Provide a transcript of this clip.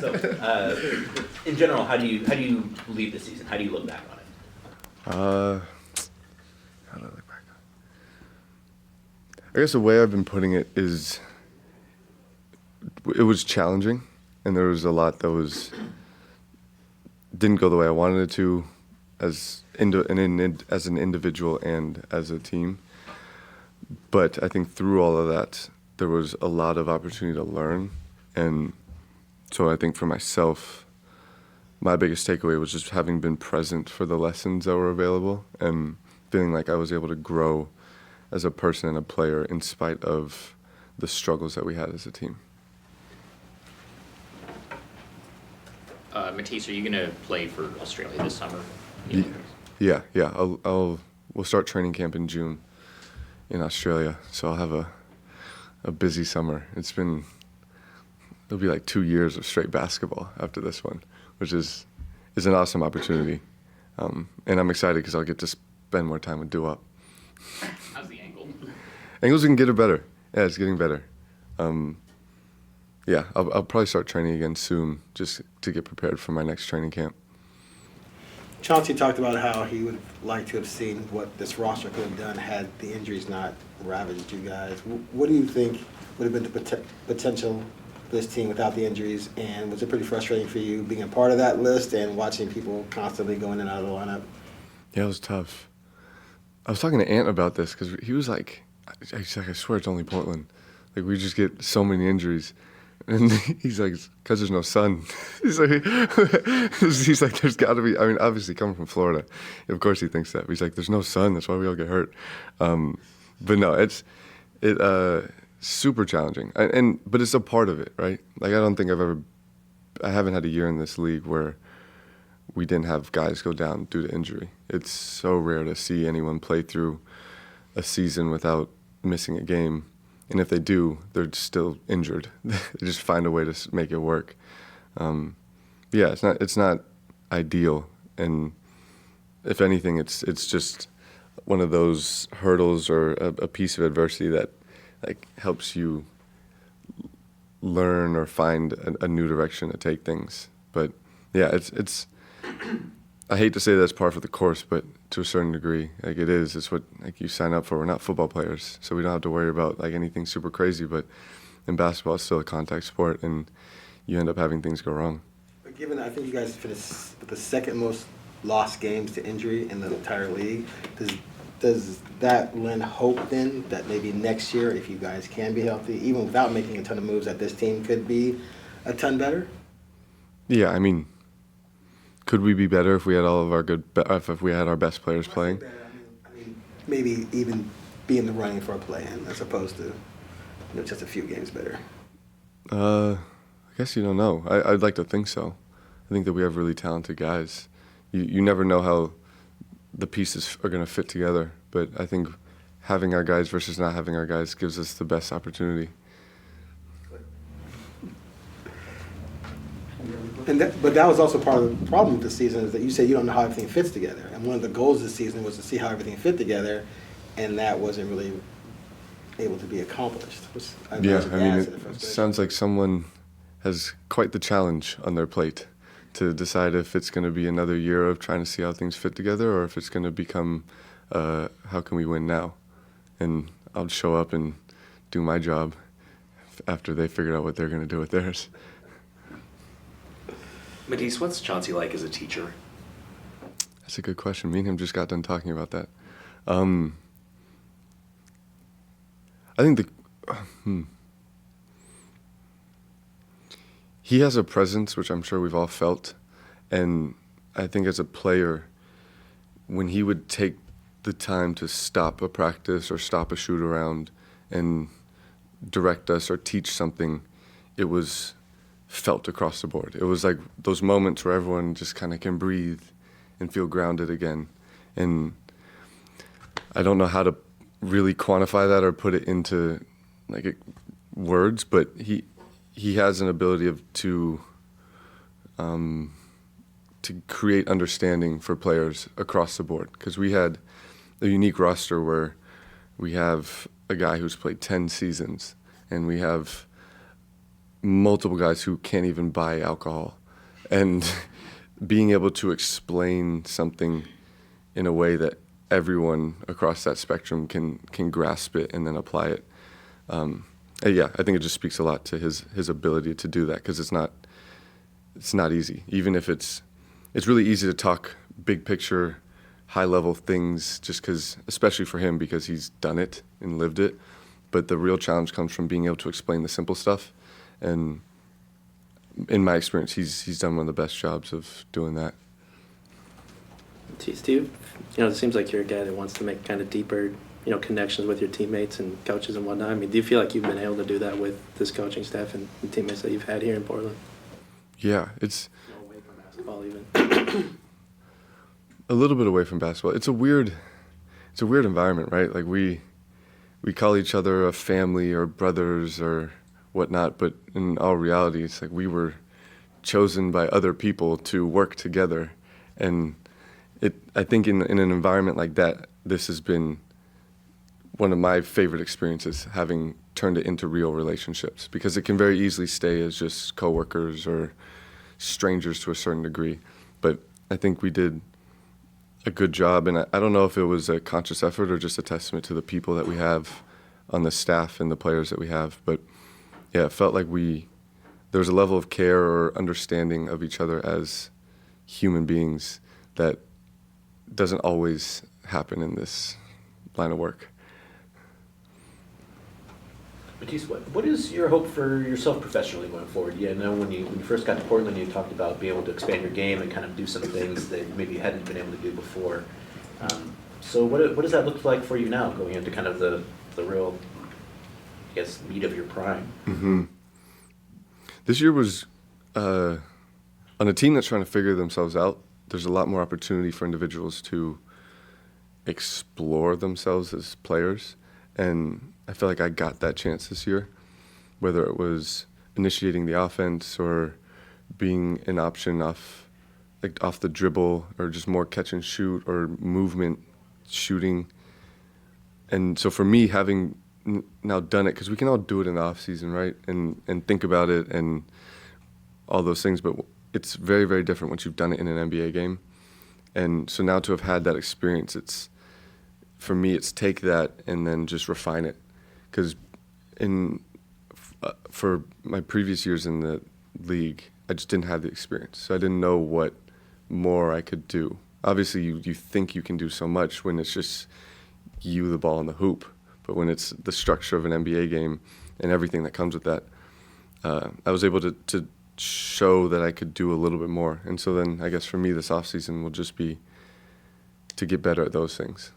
So, in general, how do you leave the season? How do you look back on it? How do I look back on it? I guess the way I've been putting it is, it was challenging, and there was a lot that didn't go the way I wanted it to, as an individual and as a team. But I think through all of that, there was a lot of opportunity to learn. And so I think for myself, my biggest takeaway was just having been present for the lessons that were available and feeling like I was able to grow as a person and a player in spite of the struggles that we had as a team. Matisse, are you going to play for Australia this summer? Yeah. We'll start training camp in June in Australia, so I'll have a busy summer. It'll be like 2 years of straight basketball after this one, which is an awesome opportunity. And I'm excited because I'll get to spend more time with Doo-Wop. How's the ankle? Ankles can get it better. Yeah, it's getting better. Yeah, I'll probably start training again soon just to get prepared for my next training camp. Chauncey talked about how he would like to have seen what this roster could have done had the injuries not ravaged you guys. What do you think would have been the potential for this team without the injuries? And was it pretty frustrating for you being a part of that list and watching people constantly going in and out of the lineup? Yeah, it was tough. I was talking to Ant about this because he was like, I swear it's only Portland. Like, we just get so many injuries. And he's like, because there's no sun. He's like, there's got to be. I mean, obviously, coming from Florida, of course he thinks that. But he's like, there's no sun. That's why we all get hurt. But no, it's super challenging. But it's a part of it, right? Like, I haven't had a year in this league where we didn't have guys go down due to injury. It's so rare to see anyone play through a season without missing a game. And if they do, they're still injured. They just find a way to make it work. Yeah, it's not ideal. And if anything, it's just one of those hurdles or a piece of adversity that like helps you learn or find a new direction to take things. But yeah, it's. I hate to say that's par for the course, but to a certain degree, like it is. It's what like you sign up for. We're not football players, so we don't have to worry about like anything super crazy. But in basketball, it's still a contact sport, and you end up having things go wrong. But given, I think you guys finished with the second most lost games to injury in the entire league, does that lend hope then that maybe next year, if you guys can be healthy, even without making a ton of moves, that this team could be a ton better? Yeah, I mean. Could we be better if we had all of our if we had our best players playing? I mean, maybe even be in the running for a play-in as opposed to just a few games better. I guess you don't know. I'd like to think so. I think that we have really talented guys. You never know how the pieces are going to fit together, but I think having our guys versus not having our guys gives us the best opportunity. But that was also part of the problem with the season, is that you said you don't know how everything fits together. And one of the goals this season was to see how everything fit together, and that wasn't really able to be accomplished. It sounds like someone has quite the challenge on their plate to decide if it's going to be another year of trying to see how things fit together or if it's going to become how can we win now? And I'll show up and do my job after they figure out what they're going to do with theirs. Matisse, what's Chauncey like as a teacher? That's a good question. Me and him just got done talking about that. I think he has a presence, which I'm sure we've all felt. And I think as a player, when he would take the time to stop a practice or stop a shoot around and direct us or teach something, it was felt across the board. It was like those moments where everyone just kind of can breathe and feel grounded again. And I don't know how to really quantify that or put it into like words, but he has an ability to create understanding for players across the board, because we had a unique roster where we have a guy who's played 10 seasons and we have multiple guys who can't even buy alcohol, and being able to explain something in a way that everyone across that spectrum can grasp it and then apply it. Yeah, I think it just speaks a lot to his ability to do that, because it's not easy. Even if it's really easy to talk big picture, high level things, just because, especially for him, because he's done it and lived it. But the real challenge comes from being able to explain the simple stuff. And in my experience, he's done one of the best jobs of doing that. Matisse, it seems like you're a guy that wants to make kind of deeper, connections with your teammates and coaches and whatnot. I mean, do you feel like you've been able to do that with this coaching staff and the teammates that you've had here in Portland? Yeah, it's Away from basketball, even. a little bit away from basketball. It's a weird environment, right? Like we call each other a family or brothers or whatnot, but in all reality, it's like we were chosen by other people to work together. And I think in an environment like that, this has been one of my favorite experiences, having turned it into real relationships, because it can very easily stay as just coworkers or strangers to a certain degree. But I think we did a good job, and I don't know if it was a conscious effort or just a testament to the people that we have on the staff and the players that we have. But yeah, it felt like there was a level of care or understanding of each other as human beings that doesn't always happen in this line of work. Matisse, what is your hope for yourself professionally going forward? Yeah, I know when you first got to Portland, you talked about being able to expand your game and kind of do some things that maybe you hadn't been able to do before. So what does that look like for you now, going into kind of the real, I guess, meat of your prime? Mm-hmm. This year was, on a team that's trying to figure themselves out, there's a lot more opportunity for individuals to explore themselves as players. And I feel like I got that chance this year, whether it was initiating the offense or being an option off the dribble, or just more catch and shoot or movement shooting. And so for me, having now done it, because we can all do it in the off season, right? And think about it and all those things, but it's very, very different once you've done it in an NBA game. And so now to have had that experience, for me, it's take that and then just refine it. Because for my previous years in the league, I just didn't have the experience. So I didn't know what more I could do. Obviously, you think you can do so much when it's just you, the ball, and the hoop. But when it's the structure of an NBA game and everything that comes with that, I was able to show that I could do a little bit more. And so then I guess for me this offseason will just be to get better at those things.